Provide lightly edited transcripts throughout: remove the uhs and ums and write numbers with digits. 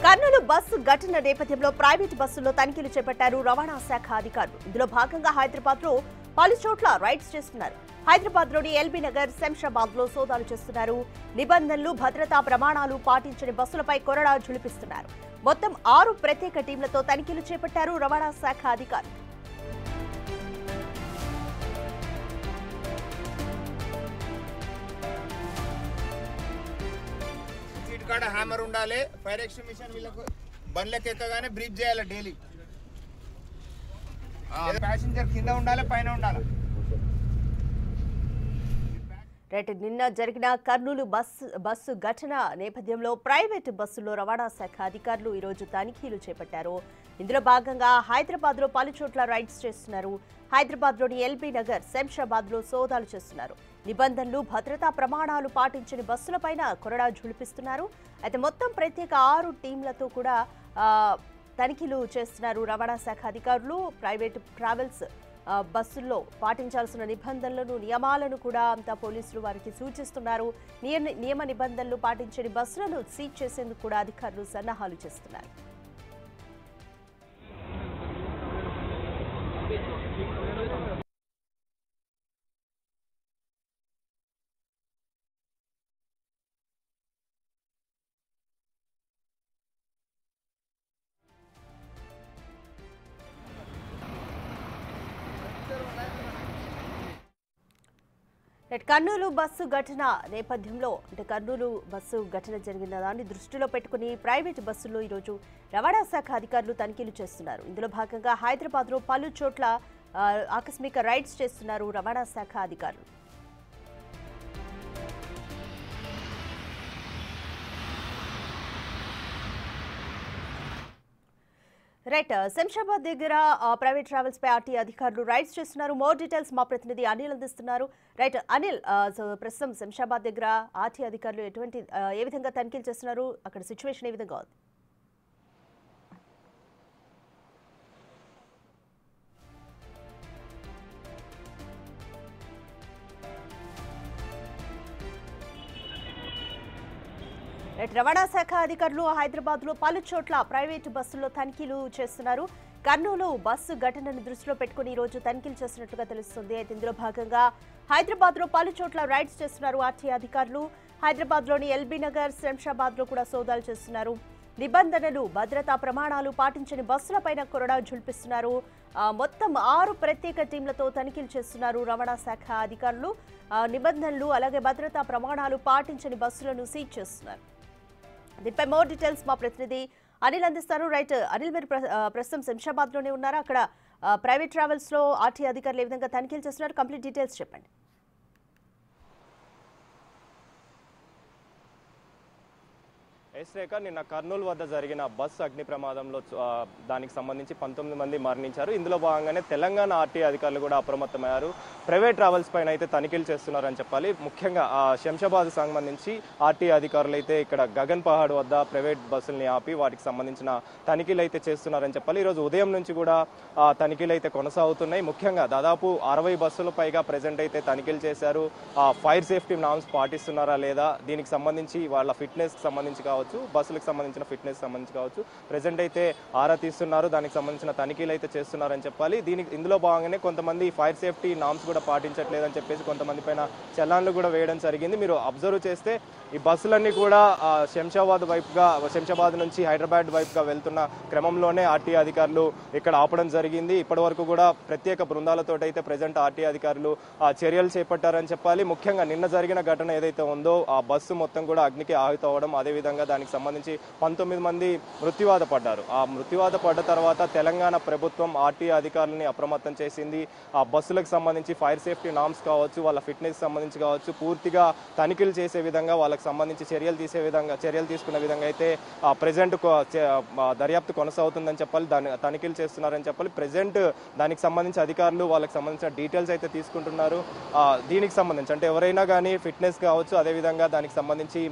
Kurnool bus ఘటన నేపథ్యంలో private బస్సుల్లో తనిఖీలు చేపట్టారు రవాణా శాఖ అధికారులు. ఇందులో భాగంగా హైదరాబాద్ లో పలు చోట్ల రైడ్స్ చేస్తున్నారు. హైదరాబాద్ లోని ఎల్బీ నగర్, శంషాబాద్ లో సోదాలు చేస్తున్నారు. నిబంధనలు, భద్రతా ప్రమాణాలు పాటించని బస్సులపై కొరడా ఝుళిపిస్తున్నారు. మొత్తం 6 ప్రత్యేక టీంలతో తనిఖీలు చేపట్టారు రవాణా శాఖ అధికారులు. హ్యామర్ ఉండాలి, ఫైర్ ఎక్స్టింగ్విషర్ వీళ్ళకు బండ్లకు ఎక్కగానే బ్రీఫ్ చేయాలి డైలీ. ప్యాసింజర్ కింద ఉండాలి, పైన ఉండాలి. నిన్న జరిగిన కర్నూలు బస్సు ఘటన నేపథ్యంలో ప్రైవేటు బస్సుల్లో రవాణా శాఖ అధికారులు ఈరోజు తనిఖీలు చేపట్టారు. ఇందులో భాగంగా హైదరాబాద్ లో పలు చోట్ల రైడ్స్ చేస్తున్నారు. హైదరాబాద్ లోని ఎల్బీ నగర్, శంషాబాద్ లో సోదాలు చేస్తున్నారు. నిబంధనలు, భద్రతా ప్రమాణాలు పాటించని బస్సులపైన కొరడా ఝుళిపిస్తున్నారు. అయితే మొత్తం ప్రత్యేక 6 టీంలతో కూడా తనిఖీలు చేస్తున్నారు రవాణా శాఖ అధికారులు. ప్రైవేటు ట్రావెల్స్ బస్సుల్లో పాటించాల్సిన నిబంధనలను, నియమాలను కూడా అంతా పోలీసులు వారికి సూచిస్తున్నారు. నియమ నిబంధనలు పాటించని బస్సులను సీజ్ చేసేందుకు కూడా అధికారులు సన్నాహాలు చేస్తున్నారు. కర్నూలు బస్సు ఘటన నేపథ్యంలో కర్నూలు బస్సు ఘటన జరిగిన దాన్ని దృష్టిలో పెట్టుకుని ప్రైవేటు బస్సుల్లో ఈరోజు రవాణా శాఖ అధికారులు తనిఖీలు చేస్తున్నారు. ఇందులో భాగంగా హైదరాబాద్ లో పలు చోట్ల ఆకస్మిక రైడ్స్ చేస్తున్నారు రవాణా శాఖ అధికారులు. శంషాబాద్ దగ్గర ప్రైవేట్ ట్రావెల్స్ పై ఆర్టీ అధికారులు రైడ్స్ చేస్తున్నారు. మోర్ డీటెయిల్స్ మా ప్రతినిధి అనిల్ అందిస్తున్నారు. అనిల్, ప్రస్తుతం శంషాబాద్ దగ్గర ఆర్టీ అధికారులు ఏ విధంగా తనిఖీలు చేస్తున్నారు? అక్కడ సిచ్యువేషన్ ఏ విధంగా ఉంది? రవాణా శాఖ అధికారులు హైదరాబాద్ లో పలు చోట్ల ప్రైవేటు బస్సుల్లో తనిఖీలు చేస్తున్నారు. కర్నూలు బస్సు ఘటనను దృష్టిలో పెట్టుకుని ఈ రోజు తనిఖీలు చేస్తున్నట్లుగా తెలుస్తుంది. అయితే ఇందులో భాగంగా హైదరాబాద్ లో పలు చోట్ల రైడ్స్ చేస్తున్నారు ఆర్టీ అధికారులు. హైదరాబాద్ లోని ఎల్బీ నగర్, శంషాబాద్ లో కూడా సోదాలు చేస్తున్నారు. నిబంధనలు, భద్రతా ప్రమాణాలు పాటించని బస్సులపైన కొరడా ఝుళిపిస్తున్నారు. మొత్తం 6 ప్రత్యేక టీంలతో తనిఖీలు చేస్తున్నారు రవాణా శాఖ అధికారులు. నిబంధనలు అలాగే భద్రతా ప్రమాణాలు పాటించని బస్సులను సీజ్ చేస్తున్నారు. దీనిపై మోర్ డీటెయిల్స్ మా ప్రతినిధి అనిల్ అందిస్తారు. అనిల్, మీరు ప్రస్తుతం శంషాబాద్ లోనే ఉన్నారు. అక్కడ ప్రైవేట్ ట్రావెల్స్ లో ఆర్టీ అధికారులు ఏ విధంగా తనిఖీలు చేస్తున్నారు? కంప్లీట్ డీటెయిల్స్ చెప్పండి. రేఖ, నిన్న కర్నూలు వద్ద జరిగిన బస్సు అగ్ని ప్రమాదంలో దానికి సంబంధించి 19 మంది మరణించారు. ఇందులో భాగంగానే తెలంగాణ ఆర్టీ అధికారులు కూడా అప్రమత్తమయ్యారు. ప్రైవేట్ ట్రావెల్స్ పైన అయితే తనిఖీలు చేస్తున్నారని చెప్పాలి. ముఖ్యంగా శంషాబాద్ సంబంధించి ఆర్టీ అధికారులు అయితే ఇక్కడ గగన్ పహాడ్ వద్ద ప్రైవేట్ బస్సుల్ని ఆపి వాటికి సంబంధించిన తనిఖీలు అయితే చేస్తున్నారని చెప్పాలి. ఈరోజు ఉదయం నుంచి కూడా తనిఖీలు అయితే కొనసాగుతున్నాయి. ముఖ్యంగా దాదాపు 60 బస్సుల పైగా ప్రెజెంట్ అయితే తనిఖీలు చేశారు. ఫైర్ సేఫ్టీ నామ్స్ పాటిస్తున్నారా లేదా, దీనికి సంబంధించి వాళ్ళ ఫిట్నెస్ సంబంధించి కావచ్చు, బస్సులకు సంబంధించిన ఫిట్నెస్ సంబంధించి కావచ్చు, ప్రెజెంట్ అయితే ఆరా తీస్తున్నారు. దానికి సంబంధించిన తనిఖీలు అయితే చేస్తున్నారని చెప్పాలి. ఇందులో భాగంగానే కొంతమంది ఫైర్ సేఫ్టీ నామ్స్ కూడా పాటించట్లేదని చెప్పేసి కొంతమంది పైన చలాన్లు కూడా వేయడం జరిగింది. మీరు అబ్జర్వ్ చేస్తే ఈ బస్సులన్నీ కూడా శంషాబాద్ నుంచి హైదరాబాద్ వైపుగా వెళ్తున్న క్రమంలోనే ఆర్టీ అధికారులు ఇక్కడ ఆపడం జరిగింది. ఇప్పటి వరకు కూడా ప్రత్యేక బృందాలతో అయితే ప్రెజెంట్ ఆర్టీ అధికారులు చర్యలు చేపట్టారని చెప్పాలి. ముఖ్యంగా నిన్న జరిగిన ఘటన ఏదైతే ఉందో ఆ బస్సు మొత్తం కూడా అగ్నికి ఆహుతవడం, అదేవిధంగా దానికి సంబంధించి 19 మంది మృత్యువాత పడ్డారు. ఆ మృత్యువాత పడ్డ తర్వాత తెలంగాణ ప్రభుత్వం ఆర్టీ అధికారులని అప్రమత్తం చేసింది. ఆ బస్సులకు సంబంధించి ఫైర్ సేఫ్టీ నామ్స్ కావచ్చు, వాళ్ళ ఫిట్నెస్ సంబంధించి కావచ్చు, పూర్తిగా తనిఖీలు చేసే విధంగా వాళ్ళకి సంబంధించి చర్యలు తీసుకున్న విధంగా అయితే ప్రెజెంట్ దర్యాప్తు కొనసాగుతుందని చెప్పాలి. తనిఖీలు చేస్తున్నారని చెప్పాలి. ప్రెజెంట్ దానికి సంబంధించి అధికారులు వాళ్ళకి సంబంధించిన డీటెయిల్స్ అయితే తీసుకుంటున్నారు. దీనికి సంబంధించి అంటే ఎవరైనా కానీ ఫిట్నెస్ కావచ్చు, అదేవిధంగా దానికి సంబంధించి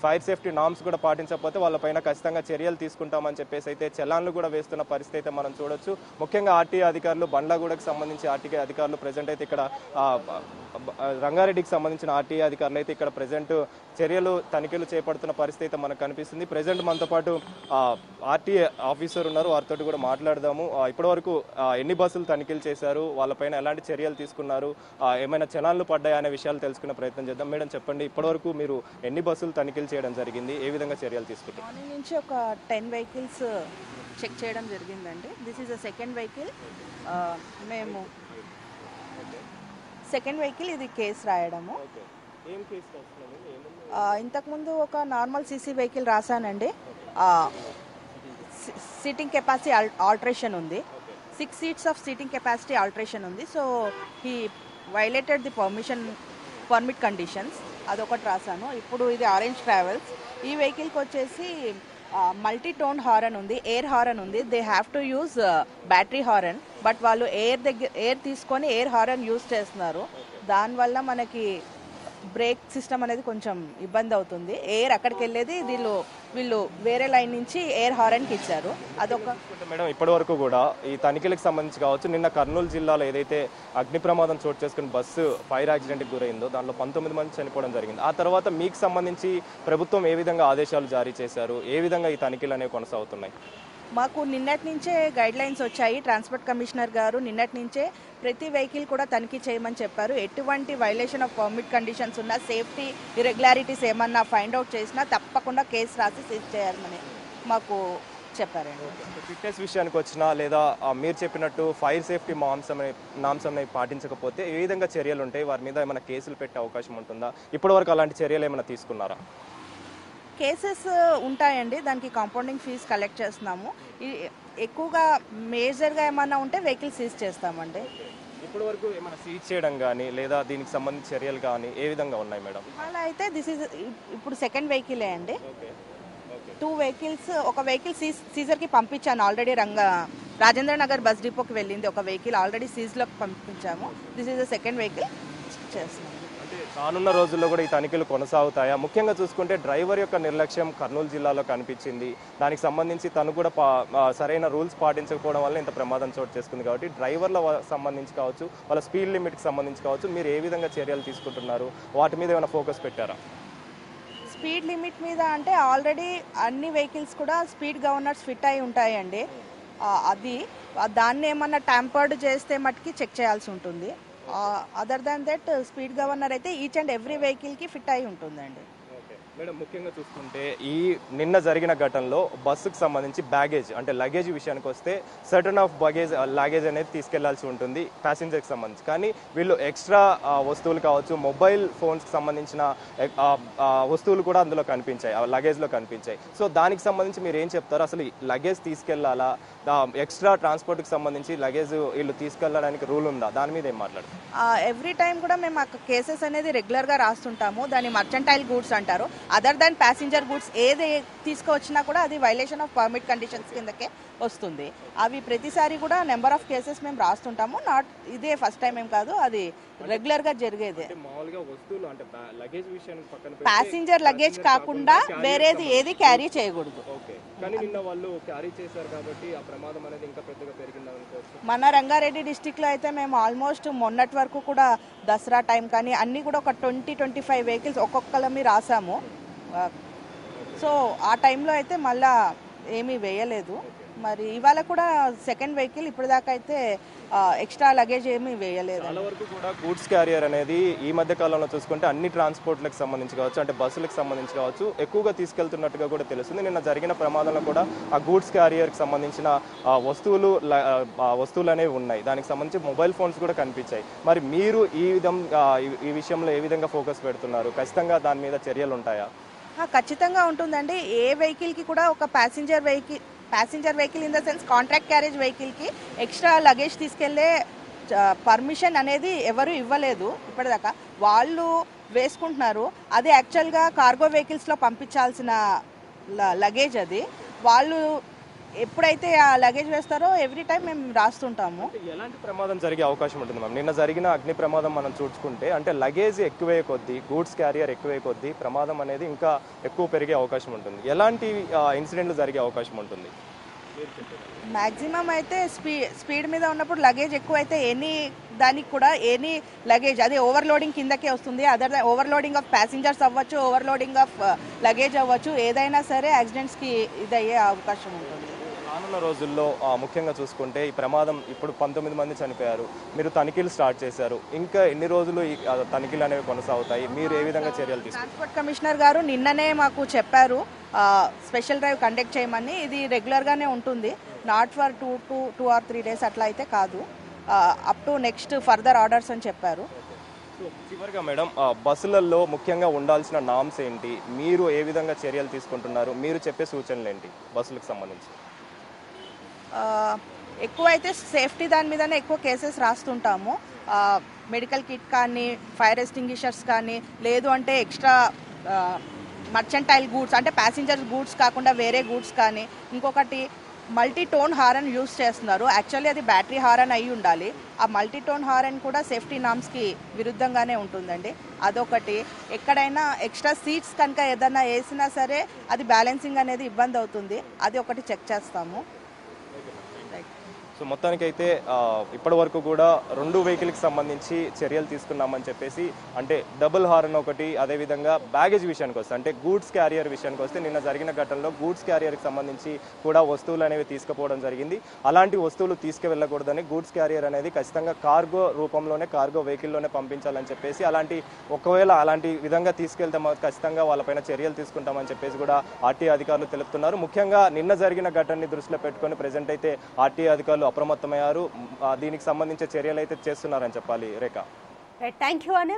ఫైర్ సేఫ్టీ నామ్స్ కూడా పాటించకపోతే వాళ్ళపైన ఖచ్చితంగా చర్యలు తీసుకుంటామని చెప్పేసి అయితే చలాన్లు కూడా వేస్తున్న పరిస్థితి అయితే మనం చూడొచ్చు. ముఖ్యంగా ఆర్టీఏ అధికారులు, బండ్లగూడకు సంబంధించి ఆర్టీఏ అధికారులు ప్రజెంట్ అయితే ఇక్కడ రంగారెడ్డికి సంబంధించిన ఆర్టీఏ అధికారులు అయితే ఇక్కడ ప్రజెంట్ తనిఖీలు చేపడుతున్న పరిస్థితి అయితే మనకు కనిపిస్తుంది. ప్రజెంట్ మనతో పాటు ఆర్టీఏ ఆఫీసర్ ఉన్నారు, వారితో కూడా మాట్లాడదాము. ఇప్పటివరకు ఎన్ని బస్సులు తనిఖీలు చేశారు, వాళ్ళపైన ఎలాంటి చర్యలు తీసుకున్నారు, ఏమైనా చలాన్లు పడ్డాయా అనే విషయాలు తెలుసుకునే ప్రయత్నం చేద్దాం. మేడం చెప్పండి, ఇప్పటివరకు మీరు ఎన్ని బస్సులు తనిఖీలు చేయడం జరిగింది, ఏ విధంగా చర్యలు తీసుకుంటారు? మార్నింగ్ నుంచి ఒక 10 వెహికల్స్ చెక్ చేయడం జరిగిందండి. This is the second vehicle. మేము సెకండ్ వెహికల్ ఇది కేసు రాయడము. ఇంతకుముందు ఒక నార్మల్ సీసీ వెహికల్ రాశానండి. సీటింగ్ కెపాసిటీ ఆల్టరేషన్ ఉంది, 6 seats of seating capacity alteration ఉంది. So he violated the permit conditions, అదొకటి రాశాను. ఇప్పుడు ఇది ఆరెంజ్ ట్రావెల్స్. ఈ వెహికల్కి వచ్చేసి మల్టీ టోన్ హారన్ ఉంది, ఎయిర్ హారన్ ఉంది. They have to use battery horn, but వాళ్ళు ఎయిర్ తీసుకొని ఎయిర్ హారన్ యూజ్ చేస్తున్నారు. దానివల్ల మనకి బ్రేక్ సిస్టమ్ అనేది కొంచెం ఇబ్బంది అవుతుంది. ఎయిర్ అక్కడికి వెళ్ళేది వీళ్ళు వేరే లైన్ నుంచి ఎయిర్ హారన్కి ఇచ్చారు. అదొక మేడం, ఇప్పటి వరకు కూడా ఈ తనిఖీలకు సంబంధించి కావచ్చు, నిన్న కర్నూలు జిల్లాలో ఏదైతే అగ్ని ప్రమాదం చోటు చేసుకుని బస్సు ఫైర్ యాక్సిడెంట్కి గురైందో దాంట్లో 19 మంది చనిపోవడం జరిగింది. ఆ తర్వాత మీకు సంబంధించి ప్రభుత్వం ఏ విధంగా ఆదేశాలు జారీ చేశారు, ఏ విధంగా ఈ తనిఖీలు అనేవి కొనసాగుతున్నాయి? మాకు నిన్నటి నుంచే గైడ్ లైన్స్ వచ్చాయి. ట్రాన్స్పోర్ట్ కమిషనర్ గారు నిన్నటి నుంచే ప్రతి వెహికల్ కూడా తనిఖీ చేయమని చెప్పారు. ఎటువంటి వైలేషన్ ఆఫ్ పర్మిట్ కండిషన్స్ ఉన్నా, సేఫ్టీ ఇరెగ్యులారిటీస్ ఏమన్నా ఫైండ్ అవుట్ చేసినా తప్పకుండా కేసు రాసి సీజ్ చేయాలని మాకు చెప్పారండి. ఫిట్నెస్ విషయానికి వచ్చినా లేదా మీరు చెప్పినట్టు ఫైర్ సేఫ్టీ నాంశంని పాటించకపోతే ఏ విధంగా చర్యలు ఉంటాయి, వారి మీద ఏమైనా కేసులు పెట్టే అవకాశం ఉంటుందా? ఇప్పటివరకు అలాంటి చర్యలు ఏమైనా తీసుకున్నారా? కేసెస్ ఉంటాయండి, దానికి కాంపౌండింగ్ ఫీజు కలెక్ట్ చేస్తున్నాము. ఎక్కువగా మేజర్గా ఏమన్నా ఉంటే వెహికల్ సీజ్ చేస్తామండి. ఇప్పటి వరకు ఏమైనా సీజ్ చేయడం కానీ లేదా దీనికి సంబంధించిన చర్యలు కానీ ఏ విధంగా ఉన్నాయి మేడం? అలా అయితే ఇప్పుడు సెకండ్ వెహికలే అండి. 2 వెహికల్స్, ఒక వెహికల్ సీజర్కి పంపించాను ఆల్రెడీ. రాజేంద్ర నగర్ బస్ డిపోకి వెళ్ళింది ఒక వెహికల్, ఆల్రెడీ సీజ్లోకి పంపించాము. This is the second vehicle చేస్తున్నాము. అంటే రానున్న రోజుల్లో కూడా ఈ తనిఖీలు కొనసాగుతాయా? ముఖ్యంగా చూసుకుంటే డ్రైవర్ యొక్క నిర్లక్ష్యం కర్నూలు జిల్లాలో కనిపించింది. దానికి సంబంధించి తను కూడా సరైన రూల్స్ పాటించకపోవడం వల్ల ఇంత ప్రమాదం చోటు చేసుకుంది. కాబట్టి డ్రైవర్ల సంబంధించి కావచ్చు, వాళ్ళ స్పీడ్ లిమిట్కి సంబంధించి కావచ్చు, మీరు ఏ విధంగా చర్యలు తీసుకుంటున్నారు, వాటి మీద ఏమైనా ఫోకస్ పెట్టారా? స్పీడ్ లిమిట్ మీద అంటే ఆల్రెడీ అన్ని వెహికల్స్ కూడా స్పీడ్ గవర్నర్స్ ఫిట్ అయి ఉంటాయండి. దాన్ని ఏమన్నా ట్యాంపర్డ్ చేస్తే మటుకి చెక్ చేయాల్సి ఉంటుంది. Other than that speed governor అయితే ఈచ్ అండ్ ఎవ్రీ వెహికల్కి ఫిట్ అయి ఉంటుందండి. మేడం, ముఖ్యంగా చూసుకుంటే ఈ నిన్న జరిగిన ఘటనలో బస్సుకు సంబంధించి బ్యాగేజ్ అంటే లగేజ్ విషయానికి వస్తే సర్టన్ ఆఫ్ లగేజ్ అనేది తీసుకెళ్లాల్సి ఉంటుంది ప్యాసింజర్కి సంబంధించి. కానీ వీళ్ళు ఎక్స్ట్రా వస్తువులు కావచ్చు, మొబైల్ ఫోన్స్కి సంబంధించిన వస్తువులు కూడా అందులో కనిపించాయి, లగేజ్లో కనిపించాయి. సో దానికి సంబంధించి మీరు ఏం చెప్తారు? అసలు లగేజ్ తీసుకెళ్లాలా, ఎక్స్ట్రా ట్రాన్స్పోర్ట్కి సంబంధించి లగేజ్ వీళ్ళు తీసుకెళ్ళడానికి రూల్ ఉందా? దాని మీద ఏం మాట్లాడతారు? ఎవ్రీ టైం కూడా మేము ఆ కేసెస్ అనేది రెగ్యులర్గా రాస్తుంటాము. దాన్ని మర్చెంటైల్ గూడ్స్ అంటారు. అదర్ దాన్ ప్యాసింజర్ గూడ్స్ ఏది తీసుకువచ్చినా కూడా అది వైలేషన్ ఆఫ్ పర్మిట్ కండిషన్స్ కిందకే వస్తుంది. అవి ప్రతిసారి కూడా నెంబర్ ఆఫ్ కేసెస్ మేము రాస్తుంటాము. ఇదే ఫస్ట్ టైం ఏం కాదు, అది రెగ్యులర్ గా జరిగేదే. ప్యాసింజర్ లగేజ్ కాకుండా వేరేది ఏది క్యారీ చేయకూడదు. మన రంగారెడ్డి డిస్టిక్ లో అయితే మేము ఆల్మోస్ట్ మొన్నటి వరకు కూడా దసరా టైం కానీ అన్ని కూడా ఒక 20-25 వెహికల్స్ ఒక్కొక్కలమి రాసాము. సో ఆ టైంలో అయితే మళ్ళా ఏమీ వేయలేదు. మరి ఇవాళ కూడా సెకండ్ వెహికల్ ఇప్పుడు దాకా అయితే ఎక్స్ట్రా లగేజ్ ఏమీ వేయలేదు. చాలా వరకు కూడా గూడ్స్ క్యారియర్ అనేది ఈ మధ్య కాలంలో చూసుకుంటే అన్ని ట్రాన్స్పోర్ట్లకు సంబంధించి కావచ్చు, అంటే బస్సులకు సంబంధించి కావచ్చు, ఎక్కువగా తీసుకెళ్తున్నట్టుగా కూడా తెలుస్తుంది. నిన్న జరిగిన ప్రమాదంలో కూడా ఆ గూడ్స్ క్యారియర్కి సంబంధించిన వస్తువులు అనేవి ఉన్నాయి. దానికి సంబంధించి మొబైల్ ఫోన్స్ కూడా కనిపించాయి. మరి మీరు ఈ విషయంలో ఏ విధంగా ఫోకస్ పెడుతున్నారు? ఖచ్చితంగా దాని మీద చర్యలు ఉంటాయా? ఖచ్చితంగా ఉంటుందండి. ఏ వెహికల్కి కూడా ఒక passenger vehicle in the sense contract carriage వెహికల్కి ఎక్స్ట్రా లగేజ్ తీసుకెళ్లే పర్మిషన్ అనేది ఎవరు ఇవ్వలేదు ఇప్పటిదాకా. వాళ్ళు వేసుకుంటున్నారు. అది యాక్చువల్గా కార్గో వెహికల్స్లో పంపించాల్సిన లగేజ్. అది వాళ్ళు ఎప్పుడైతే ఆ లగేజ్ వేస్తారో ఎవ్రీ టైం మేము రాస్తుంటాము. ఎలాంటి ప్రమాదం జరిగే అవకాశం ఉంటుంది మ్యామ్? నిన్న జరిగిన అగ్ని ప్రమాదం మనం చూసుకుంటే అంటే లగేజ్ ఎక్కువే కొద్దీ, గూడ్స్ క్యారియర్ ఎక్కువే కొద్దీ ప్రమాదం అనేది ఇంకా ఎక్కువ పెరిగే అవకాశం ఉంటుంది. ఎలాంటి ఇన్సిడెంట్లు జరిగే అవకాశం ఉంటుంది? మ్యాక్సిమం అయితే స్పీడ్ మీద ఉన్నప్పుడు లగేజ్ ఎక్కువ అయితే దానికి కూడా ఎనీ లగేజ్ అది ఓవర్లోడింగ్ కిందకే వస్తుంది. అదర్ ఓవర్లోడింగ్ ఆఫ్ ప్యాసింజర్స్ అవ్వచ్చు, ఓవర్లోడింగ్ ఆఫ్ లగేజ్ అవ్వచ్చు, ఏదైనా సరే యాక్సిడెంట్స్కి ఇదయ్యే అవకాశం ఉంటుంది. రానున్న రోజుల్లో ముఖ్యంగా చూసుకుంటే ఈ ప్రమాదం ఇప్పుడు 19 మంది చనిపోయారు. మీరు తనిఖీలు స్టార్ట్ చేశారు. ఇంకా ఎన్ని రోజులు ఈ తనిఖీలు అనేవి కొనసాగుతాయి? మీరు ఏ విధంగా చర్యలు తీసుకుంటారు? ట్రాన్స్పోర్ట్ కమిషనర్ గారు నిన్ననే మాకు చెప్పారు స్పెషల్ డ్రైవ్ కండక్ట్ చేయమని. ఇది రెగ్యులర్గానే ఉంటుంది, నాట్ ఫర్ 2 or 3 days అట్లా అయితే కాదు, up to next further orders అని చెప్పారు. చివరిగా మేడం, బస్సులలో ముఖ్యంగా ఉండాల్సిన నామ్స్ ఏంటి? మీరు ఏ విధంగా చర్యలు తీసుకుంటున్నారు? మీరు చెప్పే సూచనలు ఏంటి బస్సులకు సంబంధించి? ఎక్కువైతే సేఫ్టీ దాని మీదనే ఎక్కువ కేసెస్ రాస్తుంటాము. మెడికల్ కిట్ కానీ, ఫైర్ ఎక్స్టింగ్విషర్స్ కానీ, లేదు అంటే ఎక్స్ట్రా మర్చెంటైల్ గూడ్స్ అంటే ప్యాసింజర్ గూడ్స్ కాకుండా వేరే గూడ్స్ కానీ. ఇంకొకటి మల్టీ టోన్ హారన్ యూస్ చేస్తున్నారు. యాక్చువల్లీ అది బ్యాటరీ హారన్ అయి ఉండాలి. ఆ మల్టీ టోన్ హారన్ కూడా సేఫ్టీ నామ్స్కి విరుద్ధంగానే ఉంటుందండి. అదొకటి. ఎక్కడైనా ఎక్స్ట్రా సీట్స్ కనుక ఏదైనా వేసినా సరే అది బ్యాలెన్సింగ్ అనేది ఇబ్బంది అవుతుంది. అది ఒకటి చెక్ చేస్తాము. సో మొత్తానికైతే ఇప్పటి వరకు కూడా 2 వెహికల్కి సంబంధించి చర్యలు తీసుకున్నామని చెప్పేసి, అంటే డబుల్ హార్న్ ఒకటి, అదేవిధంగా బ్యాగేజ్ విషయానికి వస్తే అంటే గూడ్స్ క్యారియర్ విషయానికి వస్తే నిన్న జరిగిన ఘటనలో గూడ్స్ క్యారియర్కి సంబంధించి కూడా వస్తువులు అనేవి తీసుకుపోవడం జరిగింది. అలాంటి వస్తువులు తీసుకువెళ్ళకూడదని గూడ్స్ క్యారియర్ అనేది ఖచ్చితంగా కార్గో రూపంలోనే, కార్గో వెహికల్లోనే పంపించాలని చెప్పేసి, ఒకవేళ అలాంటి విధంగా తీసుకెళ్తే ఖచ్చితంగా వాళ్ళపైన చర్యలు తీసుకుంటామని చెప్పేసి కూడా ఆర్టీఏ అధికారులు తెలుపుతున్నారు. ముఖ్యంగా నిన్న జరిగిన ఘటనని దృష్టిలో పెట్టుకొని ప్రజెంట్ అయితే ఆర్టీఏ అధికారులు అప్రమత్తమయ్యారు. దీనికి సంబంధించిన చర్యలు అయితే చేస్తున్నారని చెప్పాలి. రేఖ, థ్యాంక్ యూ అనిల్.